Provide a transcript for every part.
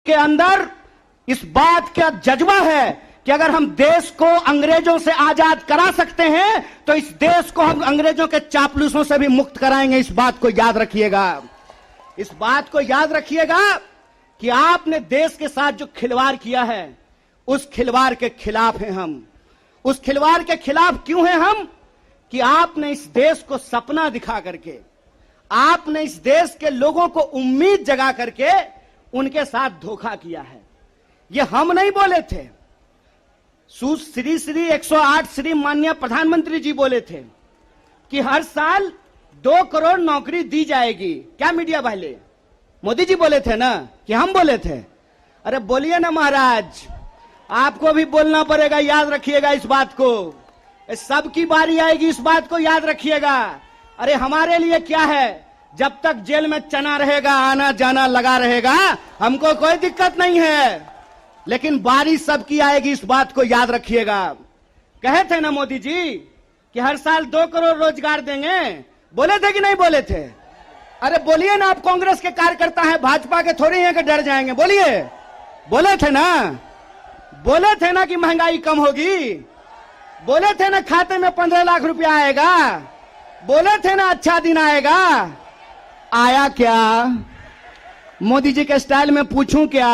के अंदर इस बात का जज्बा है कि अगर हम देश को अंग्रेजों से आजाद करा सकते हैं तो इस देश को हम अंग्रेजों के चापलूसों से भी मुक्त कराएंगे। इस बात को याद रखिएगा। इस बात को याद रखिएगा कि आपने देश के साथ जो खिलवाड़ किया है उस खिलवाड़ के खिलाफ हैं हम। उस खिलवाड़ के खिलाफ क्यों हैं हम? कि आपने इस देश को सपना दिखा करके, आपने इस देश के लोगों को उम्मीद जगा करके उनके साथ धोखा किया है। ये हम नहीं बोले थे, श्री 108 श्री माननीय प्रधानमंत्री जी बोले थे कि हर साल 2 करोड़ नौकरी दी जाएगी। क्या मीडिया वाले? मोदी जी बोले थे ना कि हम बोले थे? अरे बोलिए ना महाराज, आपको भी बोलना पड़ेगा। याद रखिएगा इस बात को, सबकी बारी आएगी, इस बात को याद रखिएगा। अरे हमारे लिए क्या है, जब तक जेल में चना रहेगा, आना जाना लगा रहेगा, हमको कोई दिक्कत नहीं है, लेकिन बारी सबकी आएगी, इस बात को याद रखिएगा। कहे थे ना मोदी जी कि हर साल 2 करोड़ रोजगार देंगे, बोले थे कि नहीं बोले थे? अरे बोलिए ना, आप कांग्रेस के कार्यकर्ता हैं, भाजपा के थोड़ी हैं कि डर जाएंगे। बोलिए, बोले थे ना? बोले थे ना कि महंगाई कम होगी? बोले थे ना खाते में 15 लाख रुपया आएगा? बोले थे ना अच्छा दिन आएगा? आया क्या? मोदी जी के स्टाइल में पूछूं क्या,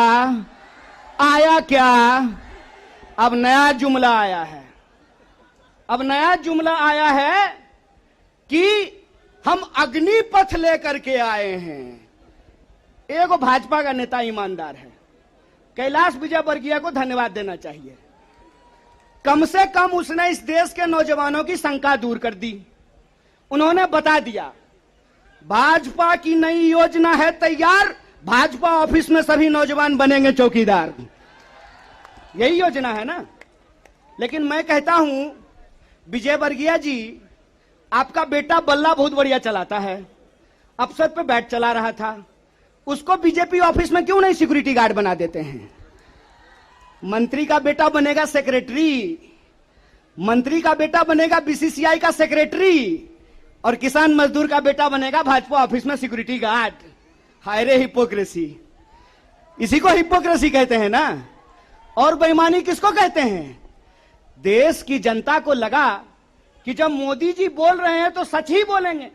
आया क्या? अब नया जुमला आया है। अब नया जुमला आया है कि हम अग्निपथ लेकर के आए हैं। एगो भाजपा का नेता ईमानदार है, कैलाश विजयवर्गीय को धन्यवाद देना चाहिए। कम से कम उसने इस देश के नौजवानों की शंका दूर कर दी। उन्होंने बता दिया भाजपा की नई योजना है तैयार, भाजपा ऑफिस में सभी नौजवान बनेंगे चौकीदार। यही योजना है ना। लेकिन मैं कहता हूं विजयवर्गीय जी, आपका बेटा बल्ला बहुत बढ़िया चलाता है, अफसर पे बैठ चला रहा था, उसको बीजेपी ऑफिस में क्यों नहीं सिक्योरिटी गार्ड बना देते हैं? मंत्री का बेटा बनेगा सेक्रेटरी, मंत्री का बेटा बनेगा बीसीसीआई का सेक्रेटरी, और किसान मजदूर का बेटा बनेगा भाजपा ऑफिस में सिक्योरिटी गार्ड। हाय रे हिपोक्रेसी, इसी को हिपोक्रेसी कहते हैं ना। और बेईमानी किसको कहते हैं? देश की जनता को लगा कि जब मोदी जी बोल रहे हैं तो सच ही बोलेंगे।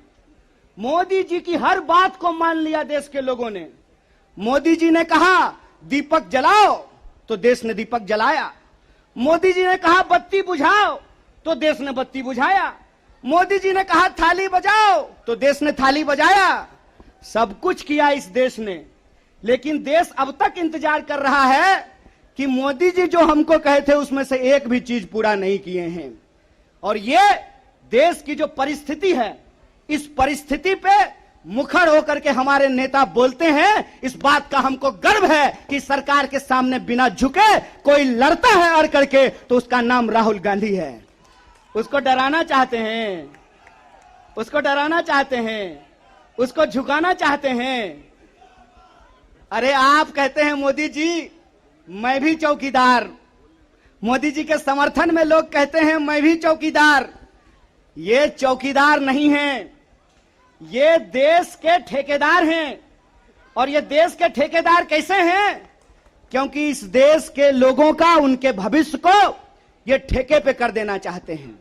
मोदी जी की हर बात को मान लिया देश के लोगों ने। मोदी जी ने कहा दीपक जलाओ तो देश ने दीपक जलाया। मोदी जी ने कहा बत्ती बुझाओ तो देश ने बत्ती बुझाया। मोदी जी ने कहा थाली बजाओ तो देश ने थाली बजाया। सब कुछ किया इस देश ने, लेकिन देश अब तक इंतजार कर रहा है कि मोदी जी जो हमको कहे थे उसमें से एक भी चीज पूरा नहीं किए हैं। और ये देश की जो परिस्थिति है, इस परिस्थिति पे मुखर होकर के हमारे नेता बोलते हैं। इस बात का हमको गर्व है कि सरकार के सामने बिना झुके कोई लड़ता है अड़ करके तो उसका नाम राहुल गांधी है। उसको डराना चाहते हैं, उसको डराना चाहते हैं, उसको झुकाना चाहते हैं। अरे आप कहते हैं मोदी जी मैं भी चौकीदार, मोदी जी के समर्थन में लोग कहते हैं मैं भी चौकीदार। ये चौकीदार नहीं हैं, ये देश के ठेकेदार हैं। और ये देश के ठेकेदार कैसे हैं? क्योंकि इस देश के लोगों का, उनके भविष्य को ये ठेके पे कर देना चाहते हैं।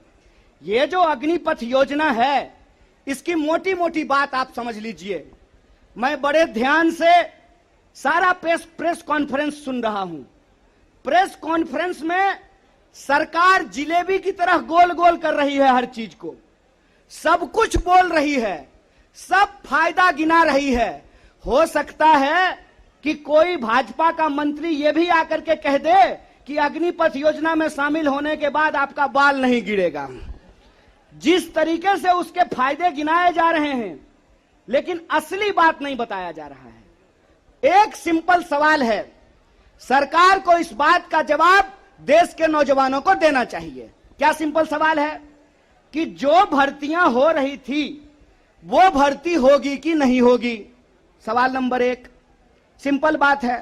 ये जो अग्निपथ योजना है, इसकी मोटी मोटी बात आप समझ लीजिए। मैं बड़े ध्यान से सारा प्रेस कॉन्फ्रेंस सुन रहा हूं। प्रेस कॉन्फ्रेंस में सरकार जिलेबी की तरह गोल गोल कर रही है, हर चीज को सब कुछ बोल रही है, सब फायदा गिना रही है। हो सकता है कि कोई भाजपा का मंत्री यह भी आकर के कह दे कि अग्निपथ योजना में शामिल होने के बाद आपका बाल नहीं गिरेगा। जिस तरीके से उसके फायदे गिनाए जा रहे हैं, लेकिन असली बात नहीं बताया जा रहा है। एक सिंपल सवाल है, सरकार को इस बात का जवाब देश के नौजवानों को देना चाहिए। क्या सिंपल सवाल है कि जो भर्तियां हो रही थी वो भर्ती होगी कि नहीं होगी? सवाल नंबर 1 सिंपल बात है।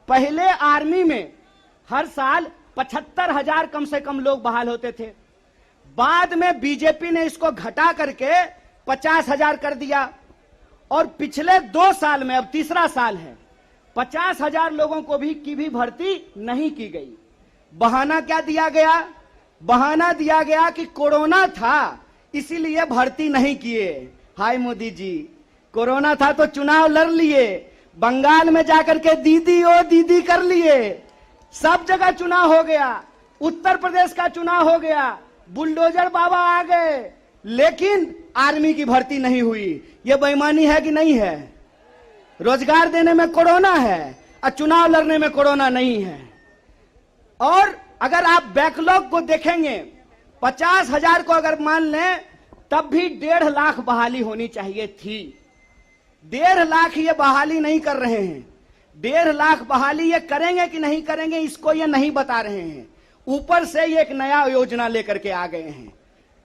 पहले आर्मी में हर साल 75,000 कम से कम लोग बहाल होते थे। बाद में बीजेपी ने इसको घटा करके 50,000 कर दिया, और पिछले 2 साल में, अब तीसरा साल है, 50,000 लोगों को भी भर्ती नहीं की गई। बहाना क्या दिया गया? बहाना दिया गया कि कोरोना था इसीलिए भर्ती नहीं किए। हाय मोदी जी, कोरोना था तो चुनाव लड़ लिए, बंगाल में जाकर के दीदी ओ दीदी कर लिए, सब जगह चुनाव हो गया, उत्तर प्रदेश का चुनाव हो गया, बुलडोजर बाबा आ गए, लेकिन आर्मी की भर्ती नहीं हुई। यह बेईमानी है कि नहीं है? रोजगार देने में कोरोना है और चुनाव लड़ने में कोरोना नहीं है। और अगर आप बैकलॉग को देखेंगे, 50,000 को अगर मान लें तब भी 1.5 लाख बहाली होनी चाहिए थी। 1.5 लाख ये बहाली नहीं कर रहे हैं। 1.5 लाख बहाली ये करेंगे कि नहीं करेंगे इसको ये नहीं बता रहे हैं। ऊपर से ये एक नया योजना लेकर के आ गए हैं।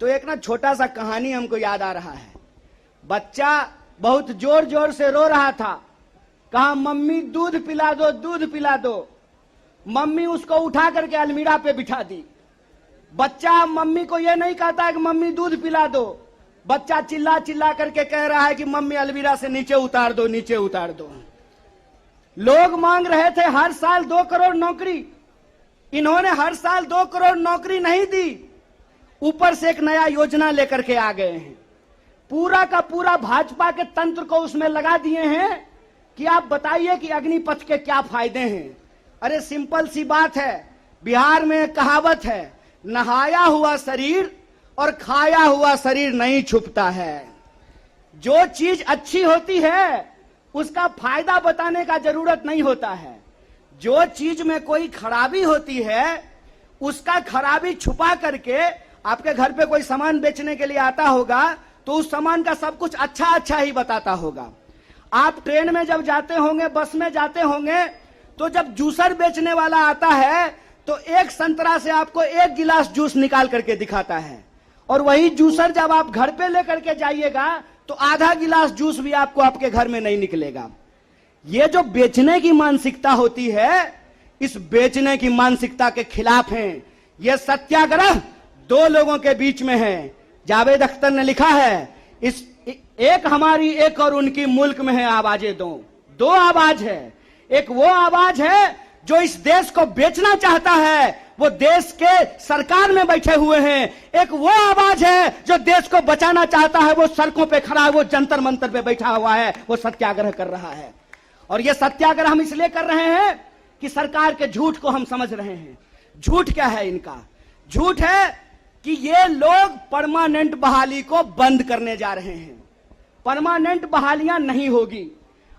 तो एक ना छोटा सा कहानी हमको याद आ रहा है। बच्चा बहुत जोर जोर से रो रहा था, कहा मम्मी दूध पिला दो, दूध पिला दो। मम्मी उसको उठा करके अलमीरा पे बिठा दी। बच्चा मम्मी को यह नहीं कहता है कि मम्मी दूध पिला दो, बच्चा चिल्ला चिल्ला करके कह रहा है कि मम्मी अलमीरा से नीचे उतार दो, नीचे उतार दो। लोग मांग रहे थे हर साल 2 करोड़ नौकरी, इन्होंने हर साल 2 करोड़ नौकरी नहीं दी, ऊपर से एक नया योजना लेकर के आ गए हैं। पूरा का पूरा भाजपा के तंत्र को उसमें लगा दिए हैं कि आप बताइए कि अग्निपथ के क्या फायदे हैं। अरे सिंपल सी बात है, बिहार में एक कहावत है, नहाया हुआ शरीर और खाया हुआ शरीर नहीं छुपता है। जो चीज अच्छी होती है उसका फायदा बताने का जरूरत नहीं होता है। जो चीज में कोई खराबी होती है उसका खराबी छुपा करके, आपके घर पे कोई सामान बेचने के लिए आता होगा तो उस सामान का सब कुछ अच्छा अच्छा ही बताता होगा। आप ट्रेन में जब जाते होंगे, बस में जाते होंगे, तो जब जूसर बेचने वाला आता है तो एक संतरा से आपको 1 गिलास जूस निकाल करके दिखाता है, और वही जूसर जब आप घर पे लेकर के जाइएगा तो आधा गिलास जूस भी आपको आपके घर में नहीं निकलेगा। ये जो बेचने की मानसिकता होती है, इस बेचने की मानसिकता के खिलाफ हैं। ये सत्याग्रह 2 लोगों के बीच में है। जावेद अख्तर ने लिखा है, इस एक हमारी एक और उनकी मुल्क में है आवाजें दो आवाज है। एक वो आवाज है जो इस देश को बेचना चाहता है, वो देश के सरकार में बैठे हुए हैं। एक वो आवाज है जो देश को बचाना चाहता है, वो सड़कों पे खड़ा है, वो जंतर मंतर पे बैठा हुआ है, वो सत्याग्रह कर रहा है। और ये सत्याग्रह हम इसलिए कर रहे हैं कि सरकार के झूठ को हम समझ रहे हैं। झूठ क्या है इनका? झूठ है कि ये लोग परमानेंट बहाली को बंद करने जा रहे हैं। परमानेंट बहालियां नहीं होगी।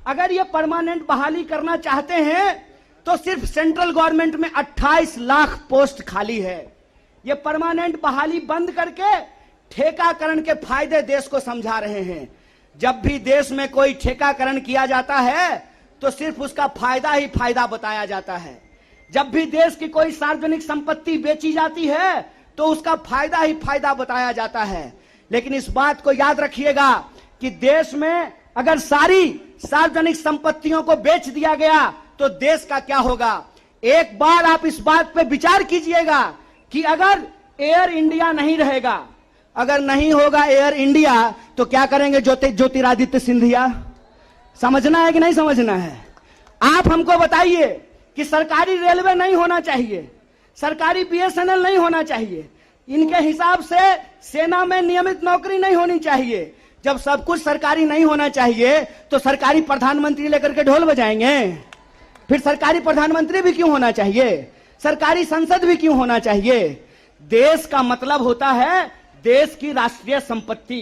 अगर ये परमानेंट बहाली करना चाहते हैं तो सिर्फ सेंट्रल गवर्नमेंट में 28 लाख पोस्ट खाली है। ये परमानेंट बहाली बंद करके ठेकाकरण के फायदे देश को समझा रहे हैं। जब भी देश में कोई ठेकाकरण किया जाता है तो सिर्फ उसका फायदा ही फायदा बताया जाता है। जब भी देश की कोई सार्वजनिक संपत्ति बेची जाती है तो उसका फायदा ही फायदा बताया जाता है। लेकिन इस बात को याद रखिएगा कि देश में अगर सारी सार्वजनिक संपत्तियों को बेच दिया गया तो देश का क्या होगा। एक बार आप इस बात पे विचार कीजिएगा कि अगर एयर इंडिया नहीं रहेगा, अगर नहीं होगा एयर इंडिया, तो क्या करेंगे ज्योतिरादित्य सिंधिया? समझना है कि नहीं समझना है? आप हमको बताइए कि सरकारी रेलवे नहीं होना चाहिए, सरकारी बीएसएनएल नहीं होना चाहिए, इनके हिसाब से सेना में नियमित नौकरी नहीं होनी चाहिए। जब सब कुछ सरकारी नहीं होना चाहिए तो सरकारी प्रधानमंत्री लेकर के ढोल बजाएंगे? फिर सरकारी प्रधानमंत्री भी क्यों होना चाहिए? सरकारी संसद भी क्यों होना चाहिए? देश का मतलब होता है देश की राष्ट्रीय संपत्ति,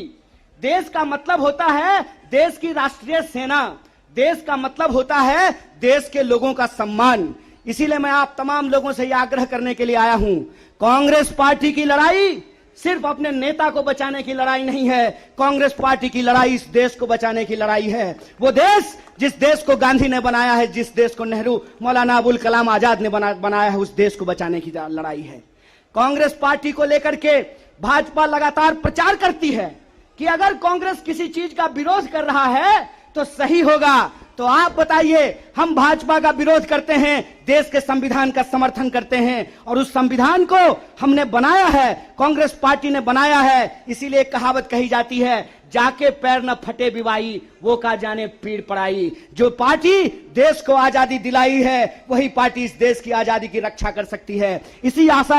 देश का मतलब होता है देश की राष्ट्रीय सेना, देश का मतलब होता है देश के लोगों का सम्मान। इसीलिए मैं आप तमाम लोगों से यह आग्रह करने के लिए आया हूं, कांग्रेस पार्टी की लड़ाई सिर्फ अपने नेता को बचाने की लड़ाई नहीं है। कांग्रेस पार्टी की लड़ाई इस देश को बचाने की लड़ाई है। वो देश जिस देश को गांधी ने बनाया है, जिस देश को नेहरू, मौलाना अबुल कलाम आजाद ने बनाया है, उस देश को बचाने की लड़ाई है। कांग्रेस पार्टी को लेकर के भाजपा लगातार प्रचार करती है कि अगर कांग्रेस किसी चीज का विरोध कर रहा है तो सही होगा। तो आप बताइए, हम भाजपा का विरोध करते हैं, देश के संविधान का समर्थन करते हैं, और उस संविधान को हमने बनाया है, कांग्रेस पार्टी ने बनाया है। इसीलिए कहावत कही जाती है, जाके पैर न फटे विवाई, वो का जाने पीड़ पड़ाई। जो पार्टी देश को आजादी दिलाई है, वही पार्टी इस देश की आजादी की रक्षा कर सकती है। इसी आशा